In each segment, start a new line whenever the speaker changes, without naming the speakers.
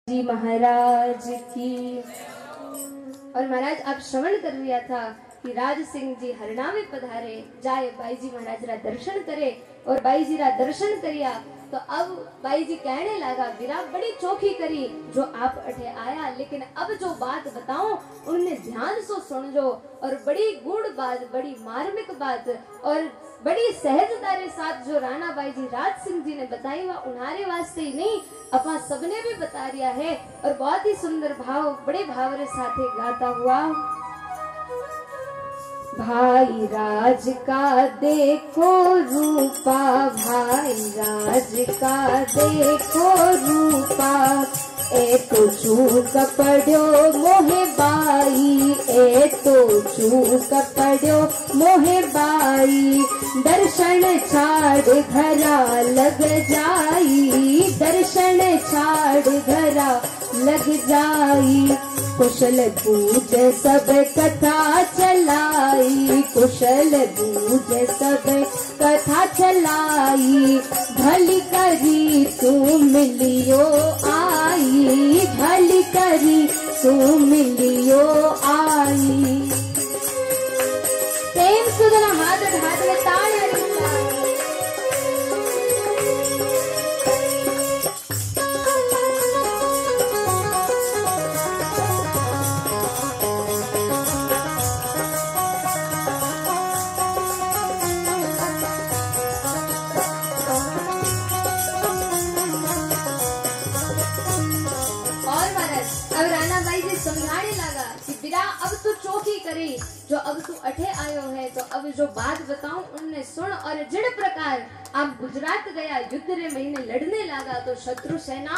जी महाराज की। और महाराज आप श्रवण कर लिया था कि राज सिंह जी हरना में पधारे जाए बाई जी महाराज रा दर्शन करे और बाई जी रा दर्शन करिया। तो अब बाई जी कहने लगा वीरा बड़ी चौकी करी जो आप अठे आया, लेकिन अब जो बात बताऊं उनने ध्यान से सुन जो। और बड़ी गूढ़ बात, बड़ी मार्मिक बात और बड़ी सहजता रे साथ जो राणा बाई जी राज सिंह जी ने बताई वह उन्हारे वास्ते ही नहीं अपा सबने भी बता रिया है। और बहुत ही सुंदर भाव, बड़े भाव रे साथे गाता हुआ। भाई राज का देखो रूपा, भाई राज का देखो रूपा, ए तो चूक पड़ो मोहे बाई, ए तो चूक पड़ो मोहे बाई, दर्शन छाड़ घरा लग जाई, दर्शन छाड़ घरा लग जाई, कुशल पूज सब कथा चलाई, कुशल पूज सब कथा चलाई, भली करी तू मिलियो आई, भली करी तू मिलियो आई। प्रेम सुधना हाथ हाथ में ताड़ समझाने लगा कि बिरा अब तू चौकी करी जो अब तू अठे आयो है। तो अब जो बात बताऊं उनने सुन। और जिन प्रकार आप गुजरात गया युद्ध रे महीने लड़ने लगा तो शत्रु सेना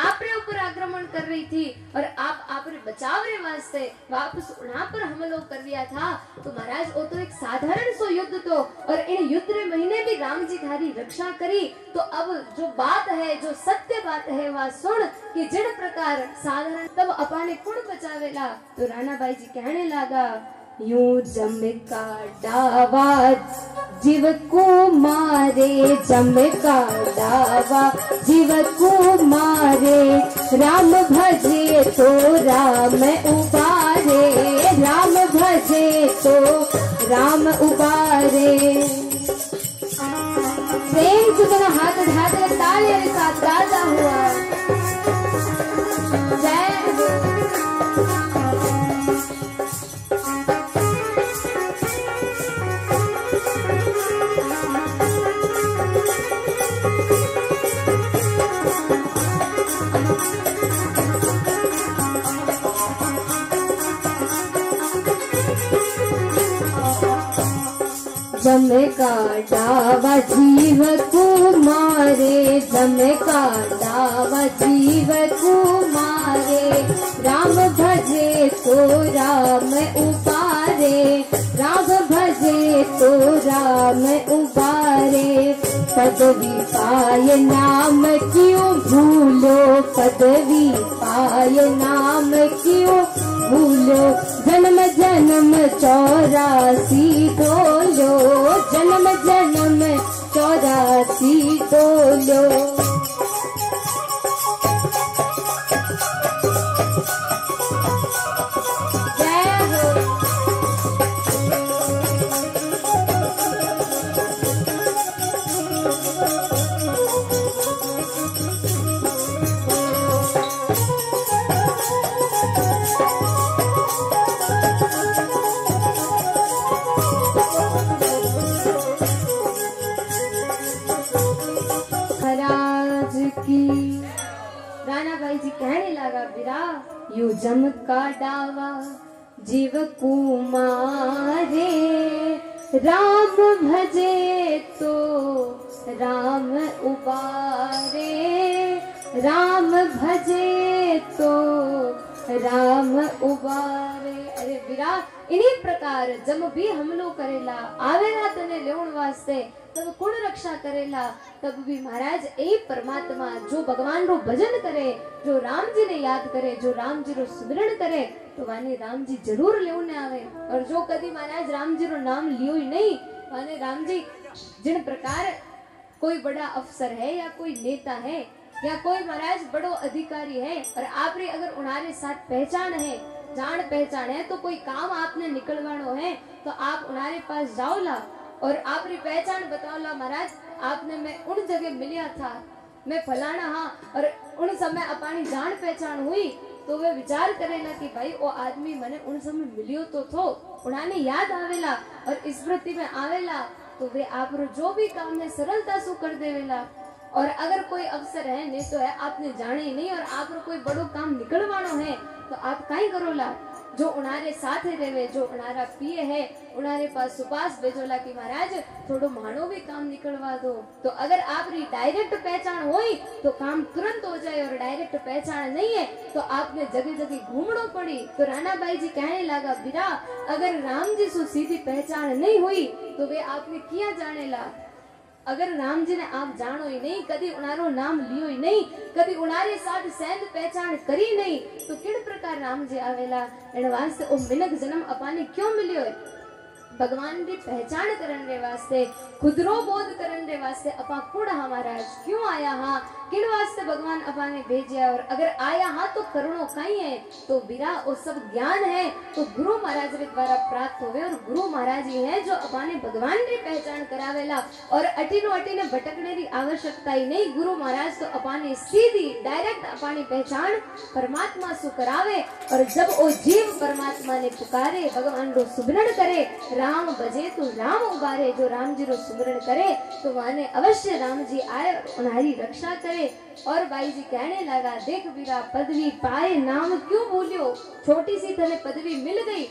आपरे ऊपर आक्रमण कर रही थी और आप आपरे बचाव रे वास्ते वापस उन्हां पर हमलो कर लिया था। तो महाराज वो तो एक साधारण सो युद्ध तो, और इन युद्ध रे महीने भी राम जी थारी रक्षा करी। तो अब जो बात है, जो सत्य बात है वह सुन कि जिन प्रकार साधारण तब अपाने कुण बचावेला। तो राणा बाई जी कहने लगा यूं जम का डावा जीव को मारे, जम का डावा जीव को मारे, राम भजे तो राम उबारे, राम भजे तो राम उबारे। प्रेम से दोनों हाथ उठाते तालियों के साथ गाता हुआ जय। जम का डावा जीव को मारे, जम का डावा जीव को मारे, राम भजे तो राम उबारे, राम भजे तो राम उबारे। पदवी पाय नाम क्यों भूलो, पदवी पाय नाम क्यों भूलो, जन्म जन्म 84 डोलो, जन्म जन्म 84 डोलो। राणा बाई जी कहने लगा बिरा यू जम का डावा जीव कुमारे, राम भजे तो राम उबारे, राम भजे तो राम उबारे। अरे बिरा इन्हीं प्रकार जब भी हमलो करेला आवेला तने लेवण वास्ते तब कुण रक्षा करेला। तब भी महाराज यही परमात्मा जो भगवान रो भजन करे, जो राम जी ने याद करे, जो राम जी रो स्मरण करे तो वाने राम जी जरूर लेवने आवे। और जो कदी महाराज राम जी रो नाम लियो ही नहीं वाने राम जी जिन प्रकार कोई बड़ा अफसर है या कोई नेता है या कोई महाराज बड़ो अधिकारी है और आपरी अगर उनारे साथ पहचान है, जान पहचान है, तो कोई काम आपने निकलवानो है तो आप उनारे पास जाओला और आपरी पहचान बताओला, महाराज आपने मैं उन जगह मिलिया था, मैं फलाना हाँ, और उन समय अपनी जान पहचान हुई तो वे विचार करेला कि भाई वो आदमी मने उन समय मिलियो तो थो, उन्हें याद आवेला और स्मृति में आवेला तो वे आप जो भी काम है सरलता से कर देवेला। और अगर कोई अवसर है नहीं तो है आपने जाने ही नहीं और आप कोई बड़ो काम निकलवानो है तो आप काई करोला, जो उनारे साथ रेवे, जो उनारा पिए है उनारे पास सुपास भेजोला कि महाराज थोड़ो मानो भी काम निकलवा दो। तो अगर आपरी डायरेक्ट पहचान होई तो काम तुरंत हो जाए और डायरेक्ट पहचान नहीं है तो आपने जगह जगह घूमनो पड़ी। तो रानाबाई जी कहने लगा, बिरा अगर राम जी से सीधी पहचान नहीं हुई तो वे आपने किया जानेला। अगर राम जी ने आप जानो ही नहीं, कभी उनारो नाम लियो ही नहीं, कभी उनारे साथ सेंध पहचान करी नहीं तो किस प्रकार राम जी आवेला। एने वास्ते ओ मिनक जन्म अपाने क्यों मिलियो है? भगवान की पहचान करने रे वास्ते, खुदरो बोध करने रे वास्ते अपा कुड़ हमारा क्यों आया हाँ, किन वास्ते भगवान अपाने भेजा। और अगर आया हाँ तो करुणो कहीं है तो बिरा वो सब ज्ञान है तो गुरु महाराज रे द्वारा प्राप्त होवे और गुरु महाराज ही है जो अपाने भगवान की पहचान करावेला। और अटीनो अटीने भटकने की आवश्यकता ही नहीं, गुरु महाराज तो अपाने सीधी डायरेक्ट अपानी पहचान परमात्मा सु करावे। और जब वो जीव परमात्मा ने पुकारे, भगवान रो सुमरण करे, राम बजे तो राम उबारे, जो राम जी रो सुमरण करे तो वाने अवश्य राम जी आए उन्हारी रक्षा करे। और भाई जी कहने लगा, देख वीरा पदवी पाए नाम क्यों भूलियो, छोटी सी तने पदवी मिल गई,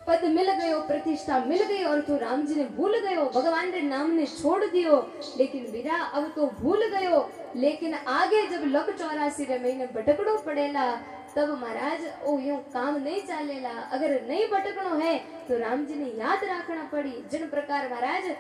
पद मिल गयो, प्रतिष्ठा मिल गई और तू राम जी ने भूल गयो, भगवान के नाम ने छोड़ दियो। लेकिन वीरा अब तो भूल गयो, लेकिन आगे जब लक 84 रे महीने भटकड़ो पड़ेला तब महाराज ओ यूं काम नहीं चलेला। अगर नहीं भटकनो है तो राम जी ने याद रखना पड़ी। जिन प्रकार महाराज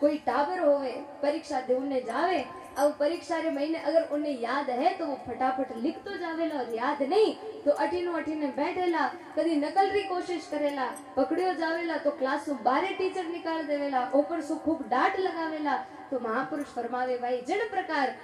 कोई टाबर होवे परीक्षा देने जावे, अब परीक्षा रे महीने अगर उन्हें याद है तो वो फटाफट लिख तो जावेला और याद नहीं तो अठीनो अठीने बैठेला, कभी नकल री कोशिश करेला, पकड़ियो जावेला तो क्लास में बारे टीचर निकाल देवेला, ऊपर से खूब डांट लगावेला। तो महापुरुष फरमावे भाई जिन प्रकार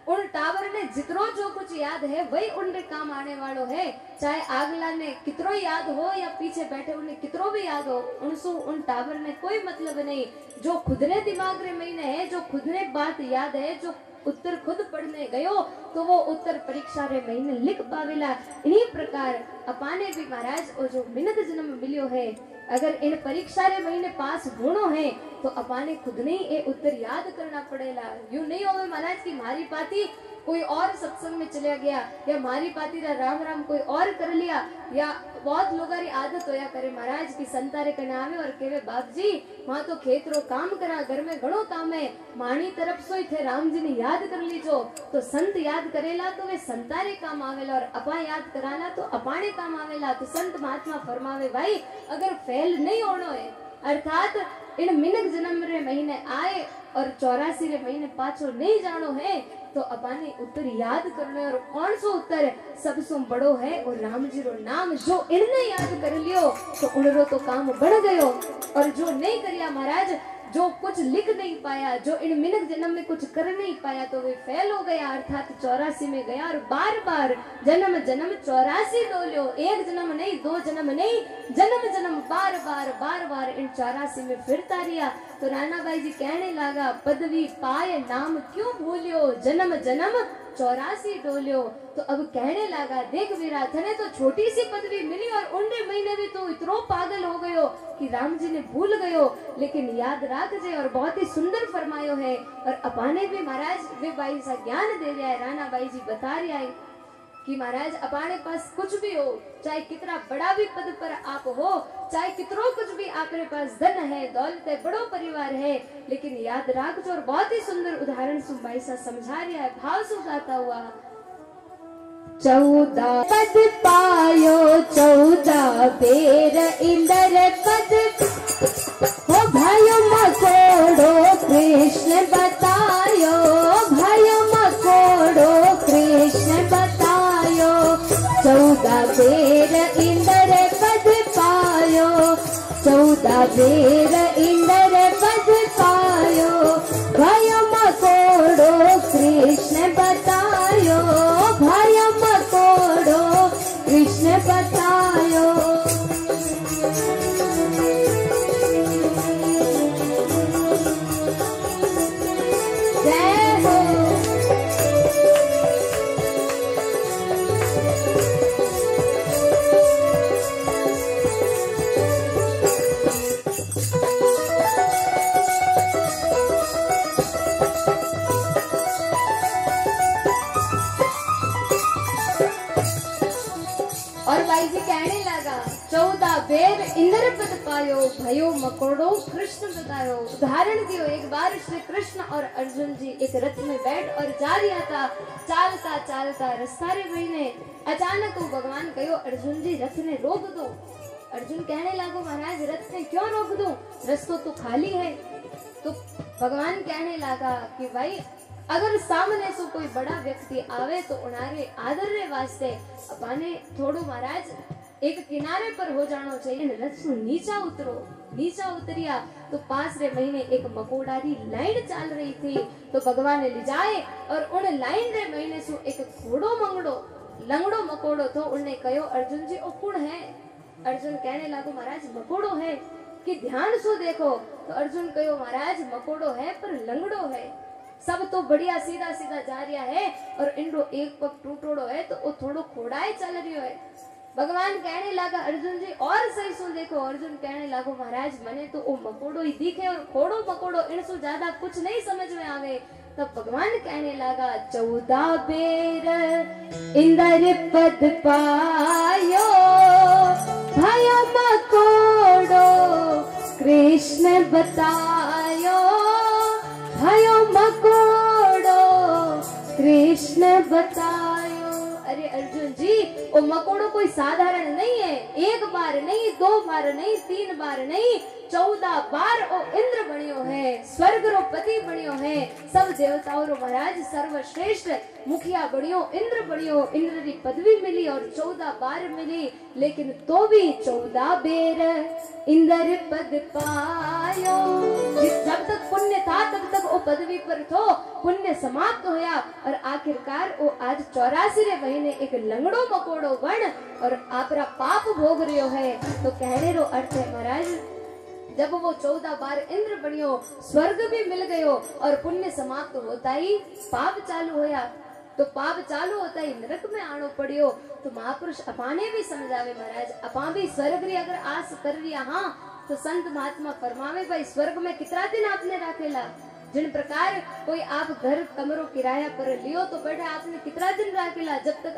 उन टावर ने जितनो जो कुछ याद है वही उनके काम आने वालों है, चाहे आगला ने कितनो याद हो या पीछे बैठे उन्हें कितनो भी याद हो, उनसे उन टावर ने कोई मतलब नहीं। जो खुद ने दिमाग रे महीने है, जो खुद ने बात याद है, जो उत्तर खुद पढ़ने गयो तो वो उत्तर परीक्षा रे महीने लिख पावेला। इन्हीं प्रकार अपाने भी महाराज वो जो मिनत जन्म मिलियो है, अगर इन परीक्षा रे महीने पास होनो है तो अपाने खुद ने ये उत्तर याद करना पड़ेगा। यूं नहीं होवे महाराज की मारी पाती कोई और सत्संग में चला गया या मारी पाती रा राम राम कोई और कर लिया, या बहुत लोगों की आदत होया करे महाराज की संतारे कने आवे और कहे बाप जी वहां तो खेत रो काम करा, घर में घणो काम है, मानी तरफ से थे राम जी ने याद कर लीजो। तो संत याद करेला तो वे संतारे काम आवेला और अपा याद कराला तो अपाने काम आवेला। तो संत महात्मा फरमावे भाई अगर फेल नहीं होनो है, अर्थात इन मिनक जन्म रे महीने आए और 84 रे महीने पाछो नहीं जानो है तो अपाने उत्तर याद करने। और कौन सो उत्तर सबसे बड़ो है और राम जी रो नाम, जो इनने याद कर लियो तो उनरो तो काम बढ़ गयो। और जो नहीं करिया महाराज, जो कुछ लिख नहीं पाया, जो इन मिनक जन्म में कुछ कर नहीं पाया तो वे फेल हो गया, अर्थात 84 में गया और बार बार जन्म जन्म 84 डोलियो, एक जन्म नहीं, दो जन्म नहीं, जन्म जन्म बार बार इन 84 में फिरता रिया। तो रानाबाई जी कहने लगा, पदवी पाए नाम क्यों भूलियो, जन्म जन्म 84 डोलियो। तो अब कहने लगा, देख वीरा थने तो छोटी सी पदवी मिली और उन्ने महीने भी तो इतनो पागल हो गयो कि राम जी ने भूल गयो, लेकिन याद रख जे। और बहुत ही सुंदर फरमायो है। और अपाने भी महाराज वे बाई सा ज्ञान दे रहा है, राना बाई जी बता रहा है कि महाराज अपाने पास कुछ भी हो, चाहे कितना बड़ा भी पद पर आप हो, चाहे कितनो कुछ भी आपके पास धन है, दौलत है, बड़ो परिवार है, लेकिन याद रख जो। और बहुत ही सुंदर उदाहरण सुबाई सा समझा रहा है, भाव सुगाता हुआ, 14 पद पायो 14 बेर इंदर पद हो, भयो मकोड़ो कृष्ण बतायो, भयो मकोड़ो कृष्ण बतायो, 14 बेर इंदर पद पायो, 14 बेर इंदर पद पायो, भयो मकोड़ो कृष्ण बतायो। और भाई जी कहने लगा 14 बेर इंद्र पद पायो भयो मकोड़ो कृष्ण बतायो। उदाहरण दियो, एक बार श्री कृष्ण और अर्जुन जी एक रथ में बैठ और जा रहा था, चालता चालता रस्ता रे महीने अचानक वो भगवान कहो अर्जुन जी रथ ने रोक दो। अर्जुन कहने लगो महाराज रथ ने क्यों रोक दूं, रास्ता तो खाली है। तो भगवान कहने लगा कि भाई अगर सामने से कोई बड़ा व्यक्ति आवे तो उनारे आदर रे वास्ते अपाने थोड़ो महाराज एक किनारे पर हो जानो चाहिए। रथ से नीचा उतरो। नीचा उतरिया तो पास रे महीने एक मकोड़ारी लाइन चल रही थी, तो भगवान ने ले जाए और उन लाइन रे महीने से एक घोड़ो मंगड़ो लंगड़ो मकोड़ो तो उन्हें कहो अर्जुन जी ओ कौन है। अर्जुन कहने लगो महाराज मकोड़ो है कि ध्यान से देखो। तो अर्जुन कहो महाराज मकोड़ो है पर लंगड़ो है, सब तो बढ़िया सीधा सीधा जा रहा है और इंडो एक पग टूटोड़ो है तो वो थोड़ो खोड़ाए चल रही है। भगवान कहने लगा अर्जुन जी और सही सुन देखो। अर्जुन कहने लगो महाराज मने तो वो मकोड़ो ही दिखे और खोड़ो मकोड़ो इनसे ज्यादा कुछ नहीं समझ में आवे। तब भगवान कहने लगा 14 बेर इंद्र पद पायो भयो मकोड़ो कृष्ण बतायो भयो मकोड़ो कृष्ण बतायो। अरे अर्जुन जी वो मकोड़ो कोई साधारण नहीं है, एक बार नहीं, दो बार नहीं, 3 बार नहीं, 14 बार ओ इंद्र बनियो है, स्वर्ग रो पति बनियो है, सब देवताओं रो महाराज सर्वश्रेष्ठ मुखिया बनियो, इंद्र बनियो, इंद्र की पदवी मिली और 14 बार मिली, लेकिन तो भी 14 बेर इंद्र पद पायो। जब तक पुण्य था तब तक वो पदवी पर थो, पुण्य समाप्त होया और आखिरकार वो आज 84 महीने एक लंगड़ो मकोड़ो बन और आपरा पाप भोग रहो है। तो कहने रो अर्थ है महाराज जब वो 14 बार इंद्र बनियो, स्वर्ग भी मिल गयो और पुण्य समाप्त होता ही पाप चालू होया। तो पाप चालू होता ही नरक में आनो पड़ियो। तो महापुरुष अपाने भी समझावे महाराज अपा भी स्वर्ग री अगर आस कर रिया हाँ तो संत महात्मा फरमावे भाई स्वर्ग में कितना दिन आपने राखेला। जिन प्रकार कोई आप घर कमरो किराया पर लियो तो बैठे आपने कितना दिन राखेला, जब तक